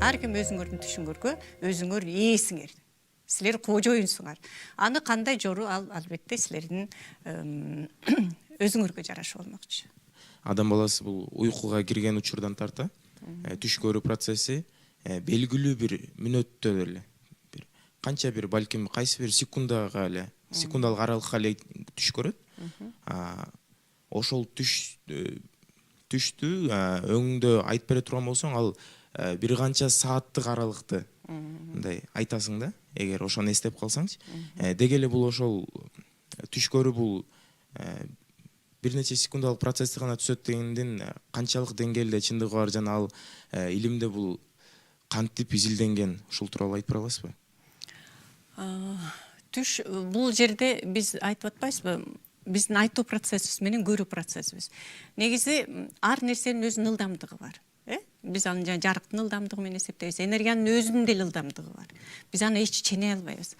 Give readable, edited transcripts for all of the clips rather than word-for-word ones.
Ар ким өзүңөрдүн түшүңөргө өзүңөр ээсиңер. Силер кожоюнсуңар. Аны кандай жору ал албетте силердин өзүңөргө жараша болмокчу. Адам баласы бул уйкуга кирген учурдан тарта түш көрүү процесси белгилүү бир мүнөттө эле бир канча бир балким кайсы бир секундага эле секундалык аралыкка эле түш көрөт. Ошол түштү өңүңдө айтып бере турган болсоң, ал бир канча сааттык аралыкты мындай айтасың да, эгер ошону эстеп калсаңчы. Деги эле бул ошол түш көрүү бул бир нече секундалык процессти гана түзөт дегендин канчалык деңгээлде чындыгы бар жана ал илимде бул кантип изилденген, ушул тууралуу айтып бера аласызбы? Түш бул жерде биз айтып атпайсызбы? Биздин айтуу процессибиз менен көрүү процессибиз. Негизи ар нерсенин өзүнүн ылдамдыгы бар. Биз аны жарыктын ылдамдыгы менен эсептейбиз. Энергиянын өзүнүн деле ылдамдыгы бар. Биз аны эч чене албайбыз.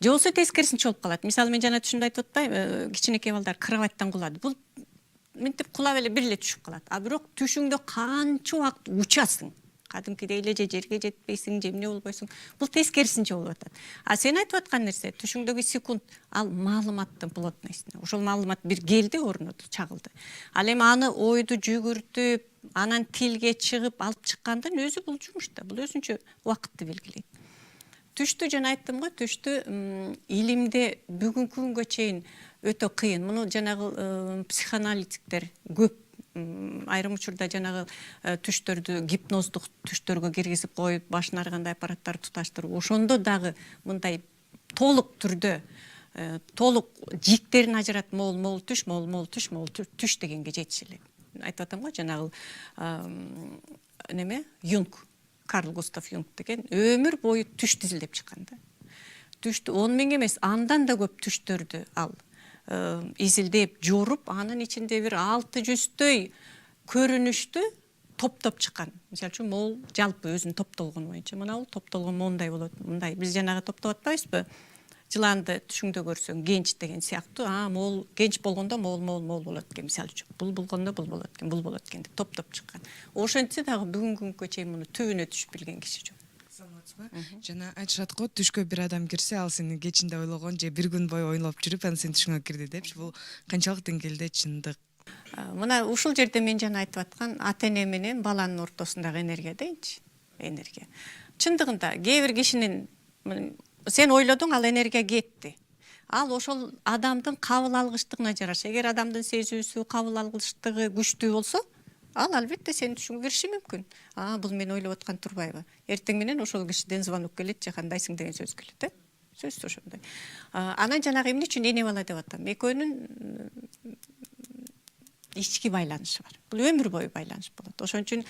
Же болбосо тескерисинче болуп калат. Мисалы мен жана түшүндө айтып атпайбы, кичинекей балдар кроваттан кулады. Бул мынтип кулап эле бир эле түшүп калат. А бирок түшүңдө канча убакыт учасың. Кадимкидей эле же жерге жетпейсиң, же эмне болбойсуң. Бул тескерисинче болуп атат. А сен айтып аткан нерсе түшүңдөгү секунд ал маалыматтын плотностуна. Ошол маалымат бир келди, орноду, чагылды. Ал эми аны ойду жүгүртүп, анан тилге чыгып алып чыккандын өзү бул жумушта. Бул өзүнчө убакытты белгилейт. Түштү жана айттым го, түштү илимде бүгүнкү күнгө чейин өтө кыйын. Муну жанагы психоаналитиктер көп айрым учурда жанагы түштөрдү гипноздук түштөргө киргизип коюп, башына ар кандай аппараттар туташтырып, ошондо дагы мындай толук түрдө толук жиктерин ажыратып, мол түш, мол түш дегенге жетишелек. Айтып атам го, жанагы неме Юнг, Карл Густав Юнг деген өмүр бою түш тизилдеп чыккан да. Түштү 10 000 эмес, андан да көп түштөрдү ал изилдеп, жоруп, анын ичинде бир 600 көрүнүштү топтоп чыккан. Мисалы үчүн мол жалпы өзүнүн топтолгону боюнча. Мына бул топтолгон мондай болот, мындай. Биз жанагы топтоп атпайбызбы? Жыланды түшүңдө көрсөң, генч деген сыяктуу, мол генч болгондо мол болот экен, мисалы үчүн. Бул болгондо бул болот экен деп топтоп чыккан. Ошентсе дагы бүгүнкү күнгө чейин муну түбүнө түшүп билген киши жок. Жана айтышат го, түшкө бир адам кирсе, ал сени кечинде ойлогон же бир күн бою ойлоп жүрүп, анан сенин түшүңө кирди депчи. Бул канчалык деңгээлде чындык? Мына ушул жерде мен жана айтып аткан ата эне менен баланын ортосундагы энергия дейинчи. Энергия. Чындыгында кээ бир кишинин сен ойлодуң, ал энергия кетти. Ал ошол адамдын кабыл алгычтыгына жараша. Эгер адамдын сезүүсү, кабыл алгычтыгы күчтүү болсо, ал албетте сенин түшүңгө кириши мүмкүн. Бул мен ойлоп аткан турбайбы? Эртең менен ошол кишиден звонок келет, же кандайсың деген сөз келет, сөзсүз ошондой. Анан жанагы эмне үчүн эне бала деп атам? Экөөнүн ички байланышы бар. Бул өмүр бою байланыш болот. Ошон үчүн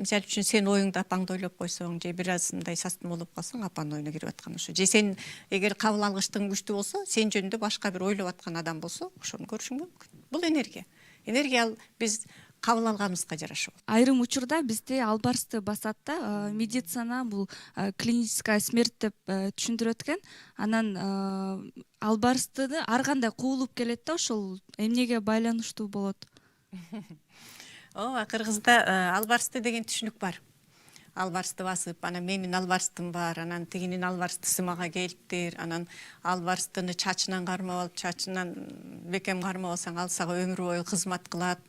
мисалы үчүн сен оюңду апаңды ойлоп койсоң, же бир аз мындай састын болуп калсаң, апанын оюна кирип аткан ошо. Же сен эгер кабыл алгычтыгың күчтүү болсо, сен жөнүндө башка бир ойлоп аткан адам болсо, ошону көрүшүң мүмкүн. Бул энергия. Энергия ал биз кабыл алганыбызга жараша. Айрым учурда бизде албарсты басат да, медицина бул клиническая смерть деп түшүндүрөт экен. Анан албарстыды ар кандай куулуп келет да, ошол эмнеге байланыштуу болот? Ооба, Кыргызда албарсты деген түшүнүк бар. Албарсты басып, анан менин албарстым бар, анан тигинин албарстысы мага келиптир, анан албарстыны чачынан кармап алып, чачынан бекем кармап алсаң, ал сага өмүр бою кызмат кылат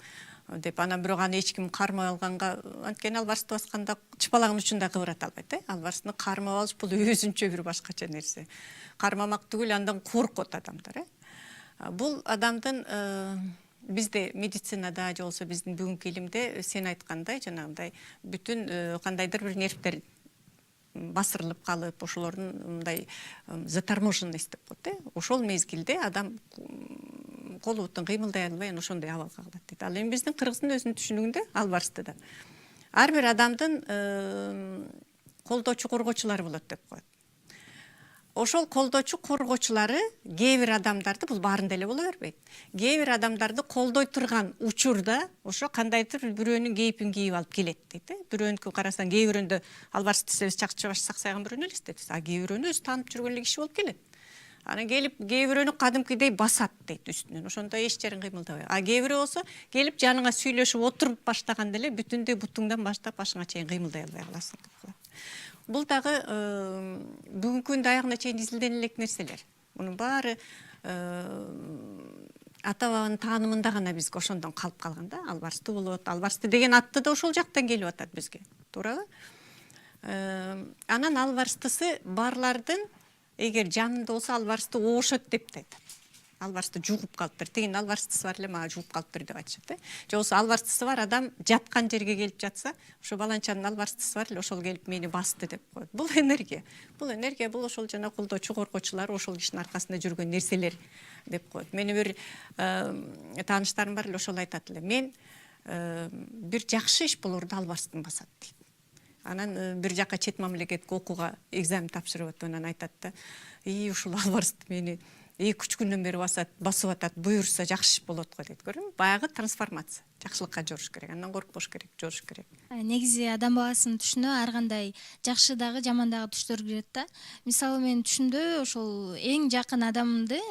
деп. Анан бирок аны эч ким кармай алганга, анткени албарсты басканда чыпалагын учунда кыбырата албайт, Албарстыны кармап алыш бул өзүнчө бир башкача нерсе. Кармамак түгүл, андан коркот адамдар, Бул адамдын бизде медицинада, же болбосо биздин бүгүнкү илимде сен айткандай жанагындай бүтүн кандайдыр бир нервтер басырылып калып, ошолордун мындай заторможенность деп коет, Ошол мезгилде адам колу бутун кыймылдай албай ошондой абалга калат дейт. Ал эми биздин кыргыздын өзүнүн түшүнүгүндө албарстыда ар бир адамдын колдоочу коргоочулары болот деп коет. Ошол колдоочу коргоочулары кээ бир адамдарды, бул баарында эле боло бербейт. Кээ бир адамдарды колдой турган учурда ошо кандайдыр бирөөнүн кейпин кийип алып келет дейт. Бирөөнүкү карасаң, кээ бирөөндө албарсты десебиз чакчы баш саксайган бирөөнү элестетебиз. Кээ бирөөнү өзү таанып жүргөн эле киши болуп келет. Анан келип кээ бирөөнү кадимкидей басат дейт үстүнөн. Ошондо эч жерин кыймылдабай. А кээ бирөө болсо келип жаныңа сүйлөшүп отуруп баштаганда эле бүтүндөй бутуңдан баштап башыңа чейин кыймылдай албай каласың деп коет. Бул дагы бүгүнкү күндө аягына чейин изилдене элек нерселер. Мунун баары ата бабанын таанымында гана бизге ошондон калып калган да. Албарсты болот. Албарсты деген атты да ошол жактан келип атат бизге. Туурабы? Анан албарстысы барлардын эгер жанында болсо албарсты оошот деп да айтат. Албарсты жугуп калыптыр. Тигин албарстысы бар эле мага жугуп калыптыр деп айтышат. Же болсо албарстысы бар адам жаткан жерге келип жатса, ошо баланчанын албарстысы бар эле ошол келип мени басты деп коет. Бул энергия. Бул ошол жана колдоочу коргоочулар ошол кишинин аркасында жүргөн нерселер деп коет. Мени бир тааныштарым бар эле ошол айтат эле. Мен бир жакшы иш болорду албарстын басат дейт. Анан бир жака чет мамлекетке окууга экзамен тапшырып атып анан айтат да, ушул албарсты мени 2-3 күндөн бери басып атат, буюрса жакшы болот го дейт. Көрдүңбү? Баягы трансформация. Жакшылыкка жоруш керек, андан коркпош керек, жоруш керек. Негизи адам баласынын түшүнө ар кандай жакшы дагы, жаман дагы түштөр кирет да. Мисалы мен түшүмдө ошол эң жакын адамымды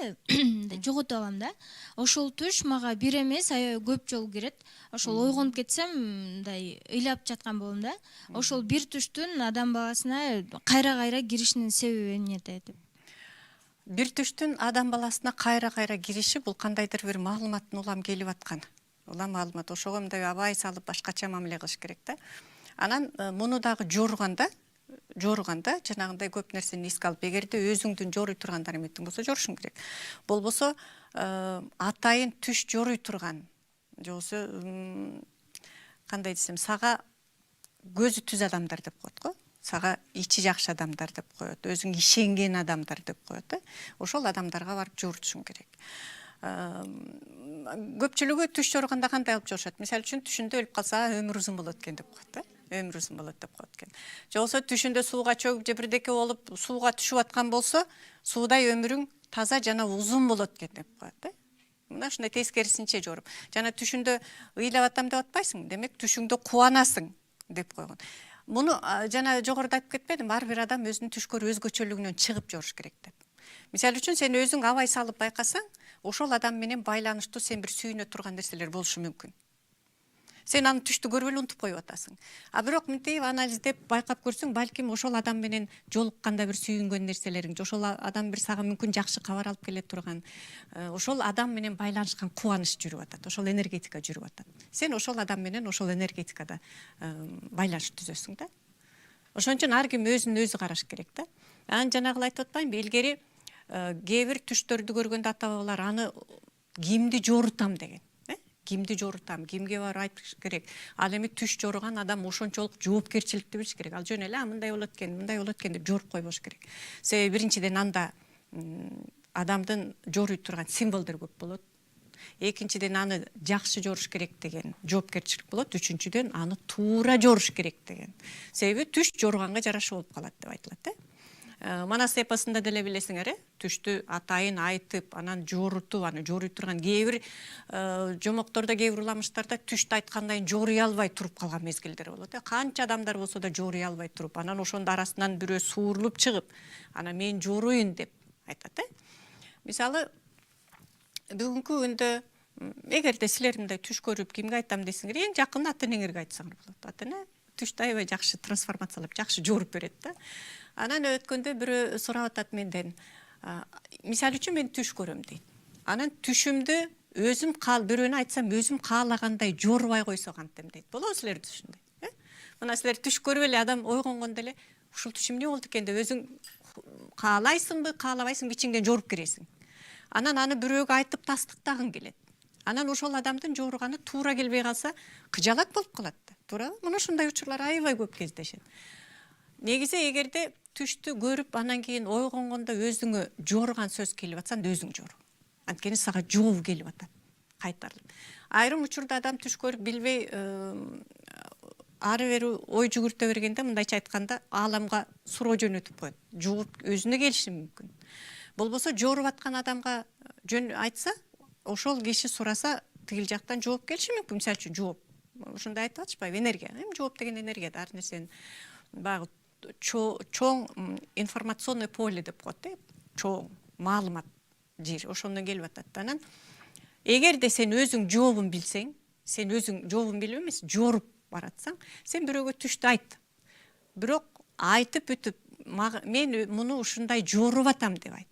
жоготуп алам да. Ошол түш мага бир эмес, аябай көп жолу кирет. Ошол ойгонуп кетсем, мындай ыйлап жаткан болом да. Ошол бир түштүн адам баласына кайра киришинин себеби эмнеде деп. Бир түштүн адам баласына кайра кириши бул кандайдыр бир маалыматтын улам келип аткан. Улам маалымат. Ошого мындай абай салып башкача мамиле кылыш керек да. Анан муну дагы жорuganda жанагындай көп нерсени эске алып, эгерде өзүңдүн жоруй турган дараметиң болсо жорушуң керек. Болбосо атайын түш жоруй турган, же болбосо кандай десем, сага көзү түз адамдар деп коет го. Сага ичи жакшы адамдар деп коет, өзүң ишенген адамдар деп коет. Ошол адамдарга барып жорутушуң керек. Көпчүлүгү түш жорuganda кандай алып жорушат? Мисалы үчүн түшүндө өлүп калса өмүр узун болот экен деп коет. Өмүр узун болот деп коет экен. Же болбосо түшүндө сууга чөгүп же бирдеке болуп сууга түшүп аткан болсо, суудай өмүрүң таза жана узун болот экен деп коет. Мына ушундай тескерисинче жоруп. Жана түшүндө ыйлап атам деп атпайсың, демек түшүңдө кубанасың деп койгон. Муну жана жогоруда айтып кетпедим, ар бир адам өзүнүн түш көрүү өзгөчөлүгүнөн чыгып жоруш керек деп. Мисалы үчүн сен өзүң абай салып байкасаң, ошол адам менен байланыштуу сен бир сүйүнө турган нерселер болушу мүмкүн. Сен аны түштү көрүп эле унутуп коюп атасың. А бирок мынтип анализдеп байкап көрсөң, балким ошол адам менен жолукканда бир сүйүнгөн нерселериң, ошол адам бир сага мүмкүн жакшы кабар алып келе турган, ошол адам менен байланышкан кубаныч жүрүп атат, ошол энергетика жүрүп атат. Сен ошол адам менен ошол энергетикада байланыш түзөсүң да. Ошон үчүн ар ким өзүн өзү караш керек да. Анан жанагы айтып атпаймынбы, илгери кээ бир түштөрдү көргөндө ата бабалар аны кимди жорутам деген. Кимди жорутам, кимге барып айтыш керек. Ал эми түш жоруган адам ошончолук жоопкерчиликти билиш керек. Ал жөн эле мындай болот экен деп жоруп койбош керек. Себеби биринчиден анда адамдын жоруй турган символдор көп болот. Экинчиден аны жакшы жоруш керек деген жоопкерчилик болот. Үчүнчүдөн аны туура жоруш керек деген. Себеби түш жоруганга жараша болуп калат деп айтылат. Манас эпосунда деле билесиңер, түштү атайын айтып, анан жорутуп, аны жоруй турган кээ бир жомоктордо, кээ бир уламыштарда түштү айткандан кийин жоруй албай туруп калган мезгилдер болот. Канча адамдар болсо да жоруй албай туруп, анан ошондо арасынан бирөө суурулуп чыгып, анан мен жоруйун деп айтат. Мисалы, бүгүнкү күндө эгерде силер мындай түш көрүп кимге айтам десеңер, эң жакын ата энеңерге айтсаңар болот. Ата эне түштү аябай жакшы трансформациялап, жакшы жоруп берет да. Анан өткөндө бирөө сурап атат менден. Мисалы үчүн мен түш көрөм дейт. Анан түшүмдү өзүм бирөөнө айтсам, өзүм каалагандай жорубай койсо кантем дейт. Болобу силер түшүндө? Мына силер түш көрүп эле адам ойгонгондо эле ушул түшүм эмне болду экен деп өзүң каалайсыңбы, каалабайсыңбы ичиңден жоруп киресиң. Анан аны бирөөгө айтып тастыктагың келет. Анан ошол адамдын жоруганы туура келбей калса, кыжалат болуп калат да. Туурабы? Мына ушундай учурлар аябай көп кездешет. Негизи эгерде түштү көрүп, анан кийин ойгонгондо өзүңө жоруган сөз келип атса, өзүң жору. Анткени сага жооп келип атат, кайтарылып. Айрым учурда адам түш көрүп билбей ары бери ой жүгүртө бергенде, мындайча айтканда, ааламга суроо жөнөтүп коет. Жугуп өзүнө келиши мүмкүн. Болбосо жоруп аткан адамга жөн айтса, ошол киши сураса, тигил жактан жооп келиши мүмкүн. Мисалы үчүн жооп. Ушундай айтып атышпайбы? Энергия. Жооп деген энергия, ар нерсенин багы чоң информационный поле деп коет, чоң. маалымат жер ошондон келип атат. Анан эгерде сен өзүң жообун билсең, сен өзүң жообун билип эмес, жоруп баратсаң, сен бирөөгө түштү айт. Бирок айтып бүтүп, мен муну ушундай жоруп атам деп айт.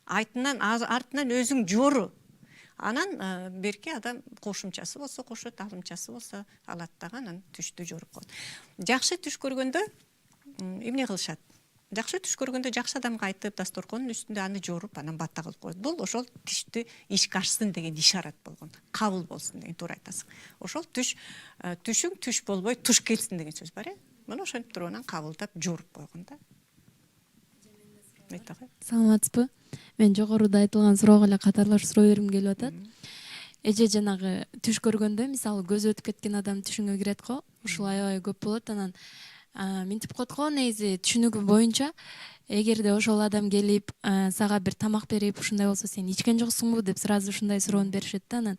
Артынан өзүң жору. Анан берки адам кошумчасы болсо кошот, алымчасы болсо алат дагы, анан түштү жоруп коет. Жакшы түш көргөндө эмне кылышат? Жакшы түш көргөндө жакшы адамга айтып, дасторкондун үстүндө аны жоруп, анан бата кылып коет. Бул ошол түштү ишке ашсын деген ишарат болгон. Кабыл болсун деген, туура айтасың. Ошол түшүң түш болбой, туш келсин деген сөз бар, Муну ошентип туруп анан кабылдап жоруп койгон да. Саламатсызбы? Мен жогоруда айтылган суроого эле катарлаш суроо бергим келип атат. Эже жанагы түш көргөндө, мисалы көз өтүп кеткен адам түшүңө кирет го, ушул аябай көп болот. Анан минтип коет го, негизи түшүнүгү боюнча, эгерде ошол адам келип, сага бир тамак берип, ушундай болсо сен ичкен жоксуңбу деп сразу ушундай суроону беришет да. Анан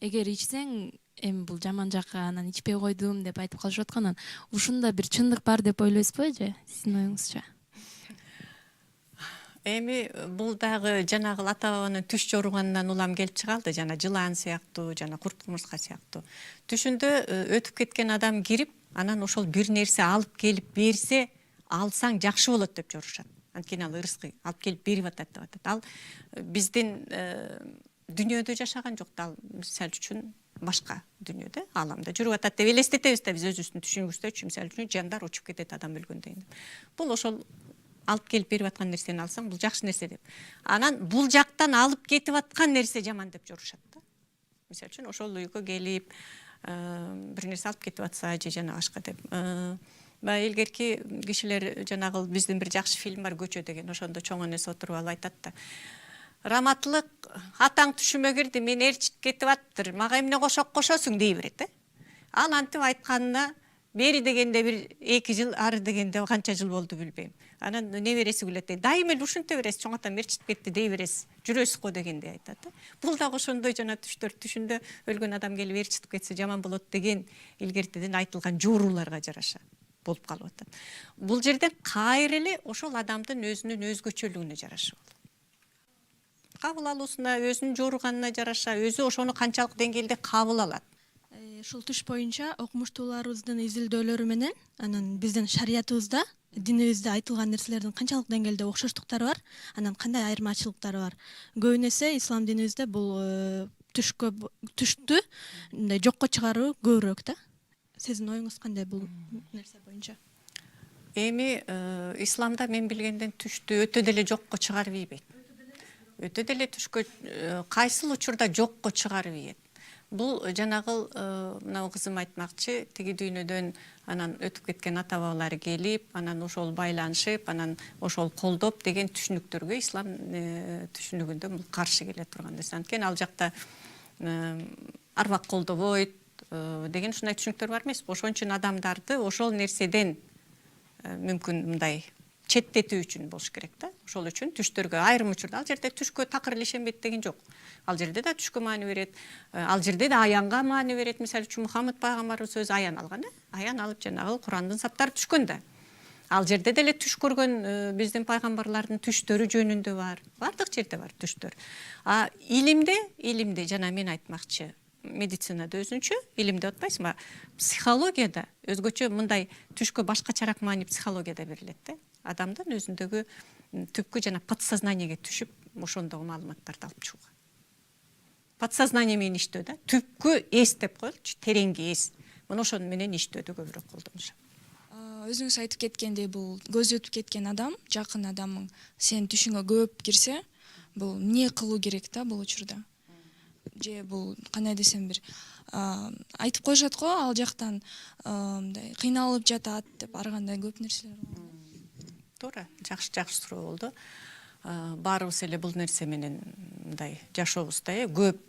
эгер ичсең, эми бул жаман жакка, анан ичпей койдум деп айтып калышат го. Анан ушунда бир чындык бар деп ойлойсузбу, эже? Сиздин оюңузча? Эми бул дагы жанагы ата бабанын түш жоруганынан улам келип чыгалды, жана жылан сыяктуу, жана курт кумурска сыяктуу. Түшүндө өтүп кеткен адам кирип, анан ошол бир нерсе алып келип берсе, алсаң жакшы болот деп жорушат. Анткени ал ырыскы алып келип берип атат деп атат. Ал биздин дүйнөдө жашаган жок, ал мисалы үчүн башка дүйнөдө, аламда жүрүп атат деп элестетебиз да биз өзүбүздүн түшүнүгүздө, мисалы үчүн жандар учуп кетет адам өлгөндөн. Бул ошол алып келип берип аткан нерсени алсаң, бул жакшы нерсе деп. Анан бул жактан алып кетип аткан нерсе жаман деп жорушат да. Мисалы үчүн ошол үйгө келип, бир нерсе алып кетип атса, же жана башка деп. Баягы илгерки кишилер жанагы биздин бир жакшы фильм бар, Көчө деген, ошондо чоң энеси отуруп алып айтат да. Раматтылык, атаң түшүмө кирди, мени ээрчитип кетип аттыр, мага эмне кошок кошосуң дей берет, Ал антип айтканына бери дегенде бир 2 жыл, ары дегенде канча жыл болду билбейм. Анан небереси күлөт, дайыма эле ушинте бересиз, чоң атам ээрчитип кетти дей бересиз, жүрөсүз го дегенде айтат. Бул дагы ошондой жана түштөр, түшүндө өлгөн адам келип ээрчитип кетсе жаман болот деген илгертеден айтылган жооруларга жараша болуп калып атат. Бул жерде кайра эле ошол адамдын өзүнүн өзгөчөлүгүнө жараша болот. Кабыл алуусуна, өзүнүн жооруганына жараша, өзү ошону канчалык деңгээлде кабыл алат. Ушул түш боюнча окумуштууларыбыздын изилдөөлөрү менен, анан биздин шариятыбызда, динибизде айтылган нерселердин канчалык деңгээлде окшоштуктары бар, анан кандай айырмачылыктары бар. Көбүн эсе ислам динибизде бул түштү жокко чыгаруу көбүрөөк да. Сиздин оюңуз кандай бул нерсе боюнча? Эми исламда мен билгенден түштү өтө деле жокко чыгарып ийбейт. Өтө деле түшкө кайсыл учурда жокко чыгарып ийет. Бул жанагы мына кызым айтмакчы, тиги дүйнөдөн анан өтүп кеткен ата бабалары келип, анан ошол байланышып, анан ошол колдоп деген түшүнүктөргө ислам түшүнүгүндө бул каршы келе турган нерсе. Анткени ал жакта арбак колдобойт деген ушундай түшүнүктөр бар эмеспи? Ошон үчүн адамдарды ошол нерседен мүмкүн мындай четтетүү үчүн болуш керек да. Ошол үчүн түштөргө айрым учурда ал жерде түшкө такыр ишенбейт деген жок. Ал жерде да түшкө маани берет, ал жерде да аянга маани берет. Мисалы үчүн Мухаммад пайгамбарыбыз өзү аян алган, аян алып жанагы Курандын саптары түшкөн да. Ал жерде деле түш көргөн биздин пайгамбарлардын түштөрү жөнүндө бар. Бардык жерде бар түштөр. Илимде жана мен айтмакчы, медицинада өзүнчө, илимде атпайсыңбы? Психологияда өзгөчө мындай түшкө башкачараак маани психологияда берилет да. Адамдын өзүндөгү түпкү жана подсознаниеге түшүп, ошондогу маалыматтарды алып чыгууга. Подсознание менен иштөө да. Түпкү эс деп коелучу, тереңги эс. Мына ошону менен иштөөдө көбүрөөк колдонушат. Өзүңүз айтып кеткендей, бул көз өтүп кеткен адам, жакын адамың сен түшүңө көп кирсе, бул эмне кылуу керек да бул учурда? Же бул кандай десем бир айтып коюшат го, ал жактан мындай кыйналып жатат деп, ар кандай көп нерселер бар. Туура, жакшы суроо болду. Баарыбыз эле бул нерсе менен мындай жашообузда көп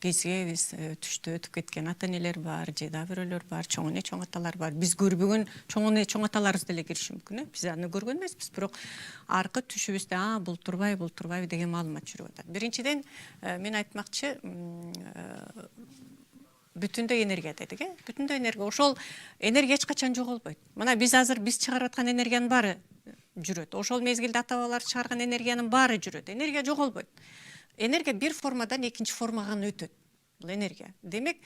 кезигебиз, түштө өтүп кеткен ата энелер бар, же да бирөөлөр бар, чоң эне, чоң аталар бар. Биз көрбөгөн чоң эне, чоң аталарыбыз деле кириши мүмкүн, биз аны көргөн эмеспиз, бирок аркы түшүбүздө бул турбайбы деген маалымат жүрүп атат. Биринчиден мен айтмакчы, бүтүндөй энергия дедик, Бүтүндөй энергия, ошол энергия эч качан жоголбойт. Мына биз азыр чыгарып аткан энергиянын баары жүрөт. Ошол мезгилде ата бабалар чыгарган энергиянын баары жүрөт. Энергия жоголбойт. Энергия бир формадан экинчи формага өтөт. Бул энергия. Демек,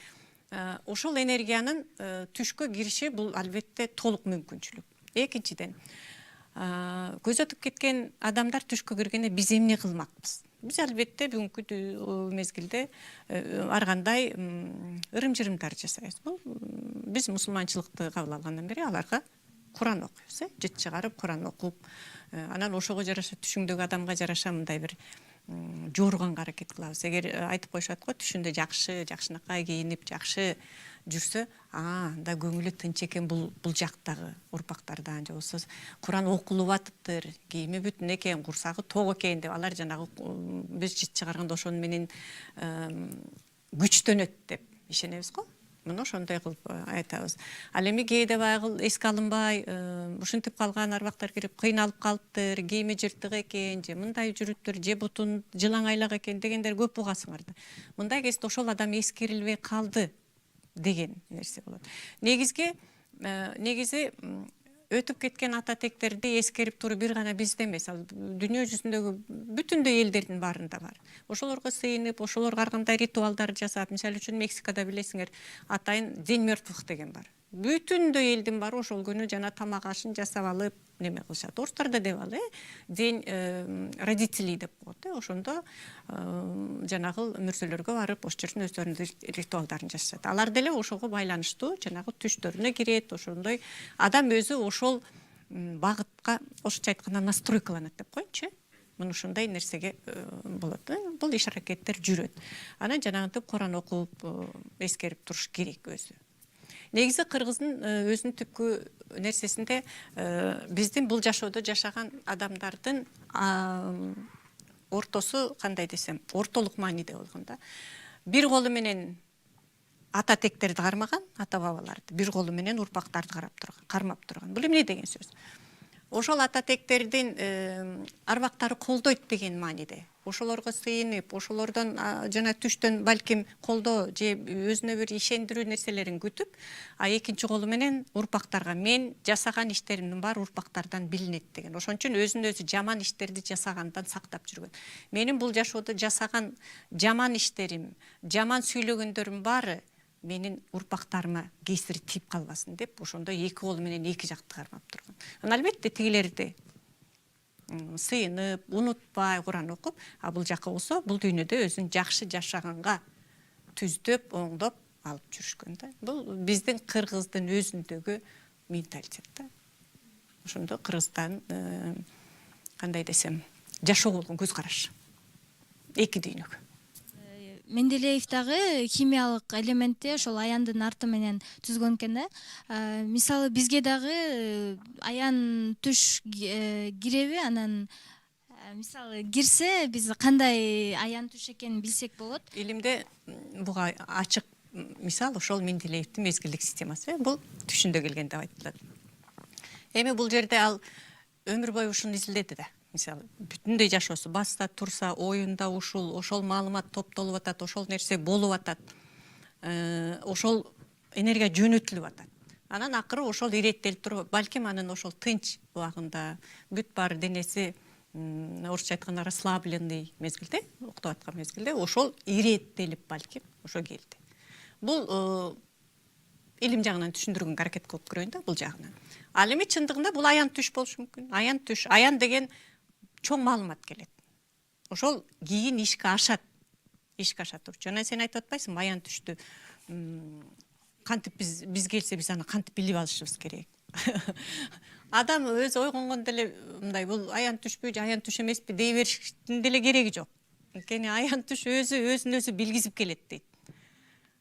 ошол энергиянын түшкө кириши бул албетте толук мүмкүнчүлүк. Экинчиден, көзөтүп кеткен адамдар түшкө киргенде биз эмне кылмакпыз? Биз албетте бүгүнкү мезгилде ар кандай ырым-жырымдар жасайбыз. Бул биз мусулманчылыкты кабыл алгандан бери аларга Куран окуйбуз, жыт чыгарып Куран окуп, анан ошого жараша түшүңдөгү адамга жараша мындай бир жорганга аракет кылабыз. Эгер айтып коюшат го, түшүндө жакшынакай кийинип, жакшы жүрсө, анда көңүлү тынч экен бул жактагы урпактардан, же болбосо Куран окулуп атыптыр, кийими бүтүн экен, курсагы ток экен деп алар жанагы биз жыт чыгарганда ошону менен күчтөнөт деп ишенебиз го. Мына ошондой кылып айтабыз. Ал эми кээде байгыл эске алынбай, ушинтип калган арбактар кирип кыйналып калыптыр, кийими жыртык экен, же мындай жүрүптүр, же бутун жылаңайлак экен дегендер көп угасыңар да. Мындай кезде ошол адам эскерилбей калды деген нерсе болот. Негизи өтүп кеткен ата тектерди эскерип туруп бир гана бизде эмес, ал дүйнө жүзүндөгү бүтүндөй элдердин баарында бар. Ошолорго сыйынып, ошолорго ар кандай ритуалдар жасап, мисалы үчүн Мексикада билесиңер, атайын День мертвых деген бар. Бүтүндөй элдин баары ошол күнү жана тамак ашын жасап алып неме кылышат. Орустарда деп ал, День родителей деп коет. Ошондо жанагы мүрзөлөргө барып, ош жердин өздөрүнүн ритуалдарын жасашат. Алар деле ошого байланыштуу жанагы түштөрүнө кирет, ошондой адам өзү ошол багытка, ошча айтканда, настройкаланат деп коеюнчу. Мына ушундай нерсеге болот. Бул иш аракеттер жүрөт. Анан жанагынтип Куран окуп, эскерип туруш керек өзү. Негизи кыргыздын өзүнүн түпкү нерсесинде биздин бул жашоодо жашаган адамдардын ортосу кандай десем, ортолук мааниде болгондо. Бир колу менен ата тектерди кармаган, ата бабаларды, бир колу менен урпактарды кармап турган. Бул эмне деген сөз? Ошол ата тектердин арбактары колдойт деген мааниде. Ошолорго сыйынып, ошолордон жана түштөн балким колдоо же өзүнө бир ишендирүү нерселерин күтүп, экинчи колу менен урпактарга мен жасаган иштеримдин баары урпактардан билинет деген. Ошон үчүн өзүн өзү жаман иштерди жасагандан сактап жүргөн. Менин бул жашоодо жасаган жаман иштерим, жаман сүйлөгөндөрүм баары менин урпактарыма кесири тийип калбасын деп, ошондо эки колу менен эки жакты кармап турган. Албетте тигилерди сыйынып, унутпай Куран окуп, бул жакка болсо, бул дүйнөдө өзүн жакшы жашаганга түздөп, оңдоп алып жүрүшкөн да. Бул биздин кыргыздын өзүндөгү менталитет да. Ошондо кыргызстан кандай десем, жашоо болгон көз караш. Эки дүйнөгө. Менделеевдагы химиялык элементти ошол аяндын арты менен түзгөн экен да. Мисалы бизге дагы аян түш киреби, анан мисалы кирсе биз кандай аян түш экенин билсек болот. Илимде буга ачык мисал ошол Менделеевдин мезгилдик системасы. Бул түшүндө келген деп айтылат. Эми бул жерде ал өмүр бою ушуну изилдеди да. Мисалы, бүтүндөй жашоосу басса, турса, оюнда ошол маалымат топтолуп атат, ошол нерсе болуп атат. Ошол энергия жөнөтүлүп атат. Анан акыры ошол иреттелип туруп, балким анын ошол тынч убагында бүт баары денеси орусча айтканда расслабленный мезгилде, уктап аткан мезгилде ошол иреттелип балким ошо келди. Бул илим жагынан түшүндүргөнгө аракет кылып көрөйүн да, бул жагынан. Ал эми чындыгында бул аян түш болушу мүмкүн. Аян түш, аян деген чоң маалымат келет. Ошол кийин ишке ашат турчу. Жана сен айтып атпайсыңбы, аян түштү кантип биз келсе биз аны кантип билип алышыбыз керек. Адам өзү ойгонгондо эле мындай бул аян түшпү же аян түш эмеспи дей бериштин деле кереги жок. Анткени аян түш өзүн өзү билгизип келет дейт.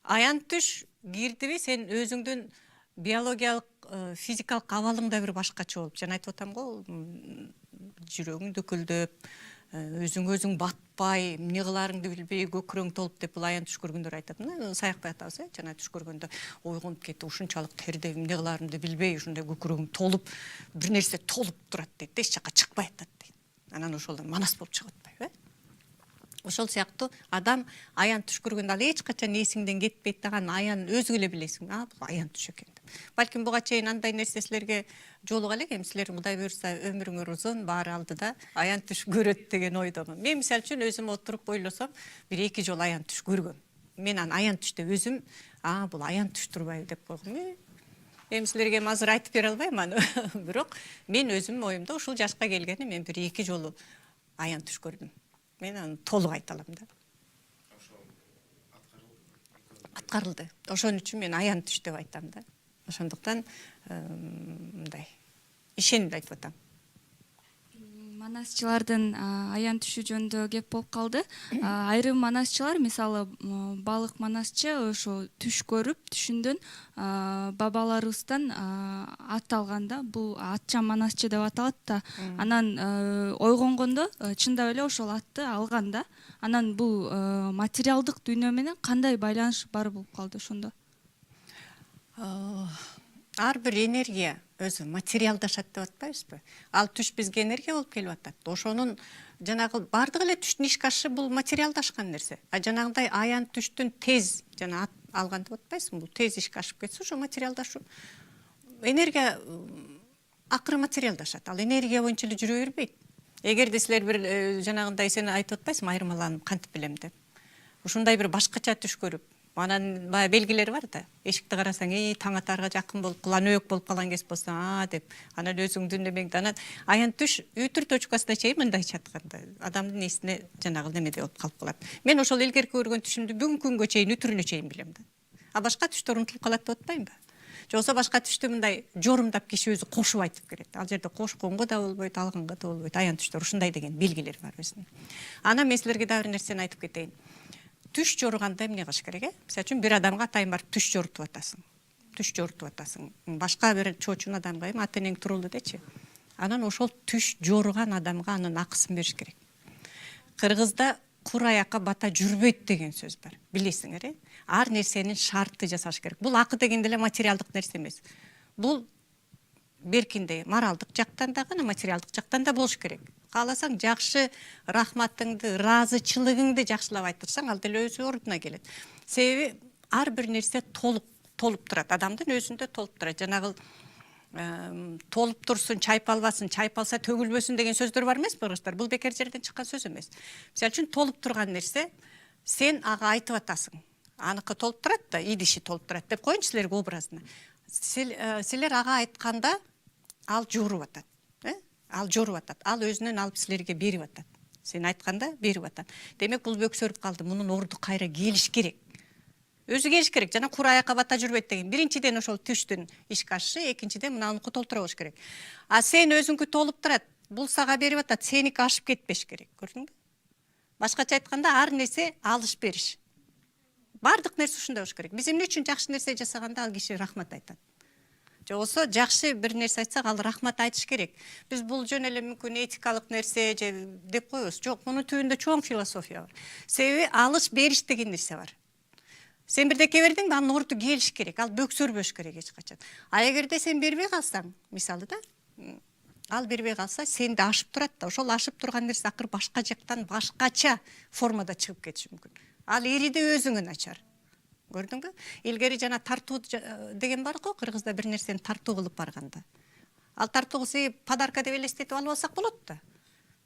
Аян түш кирдиби, сен өзүңдүн биологиялык, физикалык абалың да бир башкача болуп, жана айтып атам го, жүрөгүң дөкөлдөп, өзүң батпай, эмне кыларыңды билбей, көкүрөң толуп деп бул аян түш көргөндөр айтат. Саякпай атабыз, жана түш көргөндө ойгонуп кетип, ушунчалык тердеп, эмне кыларымды билбей, ушундай көкүрөгүм толуп, бир нерсе толуп турат дейт, эч жака чыкпай атат дейт. Анан ошолдон манас болуп чыгып атпайбы? Ошол сыяктуу адам аян түш көргөндө ал эч качан эсиңден кетпейт дагы, аян өзү эле билесиң, бул аян түш экен деп. Балким буга чейин андай нерсе силерге жолуга элек, эми силер Кудай буюрса өмүрүңөр узун, баары алдыда аян түш көрөт деген ойдомун. Мен мисалы үчүн өзүм отуруп ойлосом, бир 2 жолу аян түш көргөм. Мен аны аян түштө өзүм, бул аян түш турбайбы деп койгом. Эми силерге азыр айтып бере албайм аны. Бирок мен өзүм оюмда ушул жашка келгени мен бир 2 жолу аян түш көрдүм. Мен аны толук айта алам да. Аткарылды. Ошон үчүн мен аян түш деп айтам да. Ошондуктан мындай ишенип айтып атам. Манасчылардын аян түшү жөнүндө кеп болуп калды. Айрым манасчылар, мисалы балык манасчы ошо түш көрүп, түшүндөн бабаларыбыздан ат алганда, бул атчан манасчы деп аталат да. Анан ойгонгондо чындап эле ошол атты алган да. Анан бул материалдык дүйнө менен кандай байланыш бар болуп калды ошондо? Ар бир энергия өзү материалдашат деп атпайбызбы? Ал түш бизге энергия болуп келип атат. Ошонун жанагы бардык эле түштүн ишке ашышы бул материалдашкан нерсе. Жанагындай аян түштүн тез жана ат алган деп атпайсыңбы? Бул тез ишке ашып кетсе, ошо материалдашуу. Энергия акыры материалдашат. Ал энергия боюнча эле жүрө бербейт. Эгерде силер бир жанагындай сен айтып атпайсыңбы, айырмаланып кантип билем деп. Ушундай бир башкача түш көрүп, анан баягы белгилери бар да. Эшикти карасаң, таң атарга жакын болуп, куланөөк болуп калган кез болсо, деп. Анан өзүңдү үнөмеңди. Анан аян түш өтүр точкасына чейин мындай чатканда адамдын эсине жанагы немеде болуп калып калат. Мен ошол элгерки көргөн түшүмдү бүгүнкү күнгө чейин өтүрүнө чейин билем да. Башка түштөр унутулуп калат деп атпаймынбы? Же болбосо башка түштү мындай жорумдап киши өзү кошуп айтып берет. Ал жерде кошконго да болбойт, алганга да болбойт. Аян түштөр ушундай деген белгилери бар өзүнүн. Анан мен силерге дагы бир нерсени айтып кетейин. Түш жорuganda эмне кылыш керек? Мисалы үчүн бир адамга атайын барып түш жорутуп атасың. Түш жорутуп атасың. Башка бир чоочун адамга эми ата энең турулду дечи. Анан ошол түш жоруган адамга анын акысын бериш керек. Кыргызда кур аякка бата жүрбөйт деген сөз бар. Билесиңер, ар нерсенин шарты жасаш керек. Бул акы деген деле материалдык нерсе эмес. Бул беркинде моралдык жактан дагы, материалдык жактан да болуш керек. Кааласаң жакшы рахматыңды, ыраазычылыгыңды жакшылап айтырсаң, ал деле өзү ордуна келет. Себеби ар бир нерсе толуп турат, адамдын өзүндө толуп турат. Жанагы толуп турсун, чайпалбасын, чайпалса төгүлбөсүн деген сөздөр бар эмеспи, кыргыздар? Бул бекер жерден чыккан сөз эмес. Мисалы үчүн толуп турган нерсе, сен ага айтып атасың. Аныкы толуп турат да, идиши толуп турат деп коеюнчу силерге образына. Силер ага айтканда ал жоруп атат. Ал жоруп атат. Ал өзүнөн алып силерге берип атат. Сен айтканда берип атат. Демек бул бөксөрүп калды. Мунун орду кайра келиш керек. Өзү келиш керек. Жана кур аякка бата жүрбөйт деген. Биринчиден ошол түштүн ишке ашышы, экинчиден мунунку толтура болуш керек. Сен өзүңкү толуп турат. Бул сага берип атат. Сеники ашып кетпеш керек. Көрдүңбү? Башкача айтканда ар нерсе алыш бериш. Бардык нерсе ушундай болуш керек. Биз эмне үчүн жакшы нерсе жасаганда ал киши рахмат айтат. Же болсо жакшы бир нерсе айтсак, ал рахмат айтыш керек. Биз бул жөн эле мүмкүн этикалык нерсе же деп коебуз. Жок, мунун түбүндө чоң философия бар. Себеби алыш бериш деген нерсе бар. Сен бирдеке бердиңби, анын орду келиш керек. Ал бөксөрбөш керек эч качан. Эгерде сен бербей калсаң, мисалы да, ал бербей калса, сенди ашып турат да. Ошол ашып турган нерсе акыр башка жактан башкача формада чыгып кетиши мүмкүн. Ал эриди өзүңөн ачар. Көрдүңбү? Илгери жана тартуу деген бар го, кыргызда бир нерсени тартуу кылып барганда. Ал тартууга себеп подарка деп элестетип алып алсак болот да.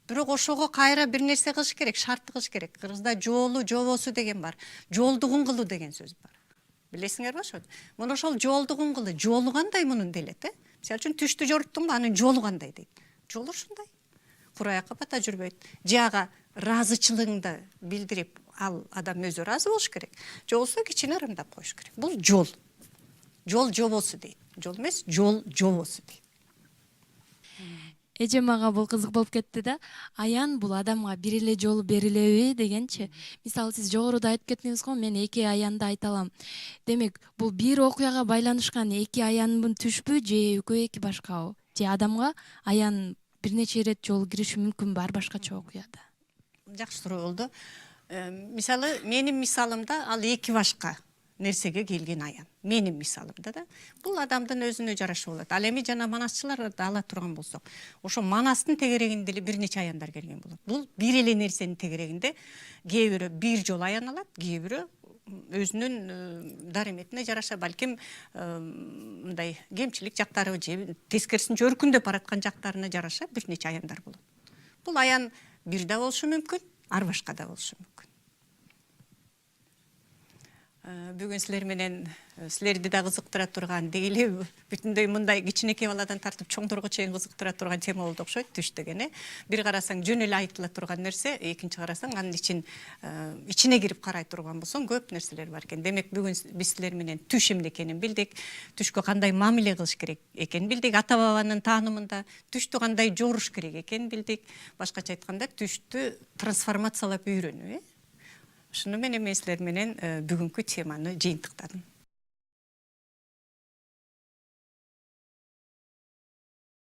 Бирок ошого кайра бир нерсе кылыш керек, шарт кылыш керек. Кыргызда жолу, жобосу деген бар. Жолдугун кылуу деген сөз бар. Билесиңерби ошону? Муну ошол жолдугун кылы, жолу кандай мунун делет, Мисалы үчүн түштү жоруттуңбу, анын жолу кандай дейт. Жолу ушундай. Кур аякка бата жүрбөйт. Жага ыраазычылыгыңды билдирип, ал адам өзү ыраазы болуш керек. Же болсо кичине ырымдап коюш керек. Бул жол. Жол жобосу дейт. Жол эмес, жол жобосу дейт. Эжем ага бул кызык болуп кетти да. Аян бул адамга бир эле жолу берилеби дегенчи. Мисалы сиз жогоруда айтып кеттиңиз го, мен эки аянды айта алам. Демек, бул бир окуяга байланышкан эки аянбын түшпү же экөө эки башкабы? Же адамга аян бир нече ирет жолу кириши мүмкүнбү ар башкача окуяда? Жакшы суроо болду. Мисалы, менин мисалымда ал эки башка нерсеге келген аян. Менин мисалымда да. Бул адамдын өзүнө жараша болот. Ал эми жана манасчыларды ала турган болсок, ошо манастын тегерегинде эле бир нече аяндар келген болот. Бул бир эле нерсенин тегерегинде кээ бирөө бир жолу аян алат, кээ бирөө өзүнүн дарыметине жараша балким мындай кемчилик жактары же тескерисинче өркүндөп бараткан жактарына жараша бир нече аяндар болот. Бул аян бир да болушу мүмкүн, ар башка да болушу мүмкүн. Бүгүн силер менен силерди да кызыктыра турган, деги бүтүндөй мындай кичинекей баладан тартып чоңдорго чейин кызыктыра турган тема болду окшойт, түш деген. Бир карасаң жөн эле айтыла турган нерсе, экинчи карасаң анын ичине кирип карай турган болсоң көп нерселер бар экен. Демек бүгүн биз силер менен түш эмне экенин билдик, түшкө кандай мамиле кылыш керек экенин билдик, ата бабанын таанымында түштү кандай жоруш керек экенин билдик. Башкача айтканда түштү трансформациялап үйрөнүү. Ушуну менен мен силер менен бүгүнкү теманы жыйынтыктадым.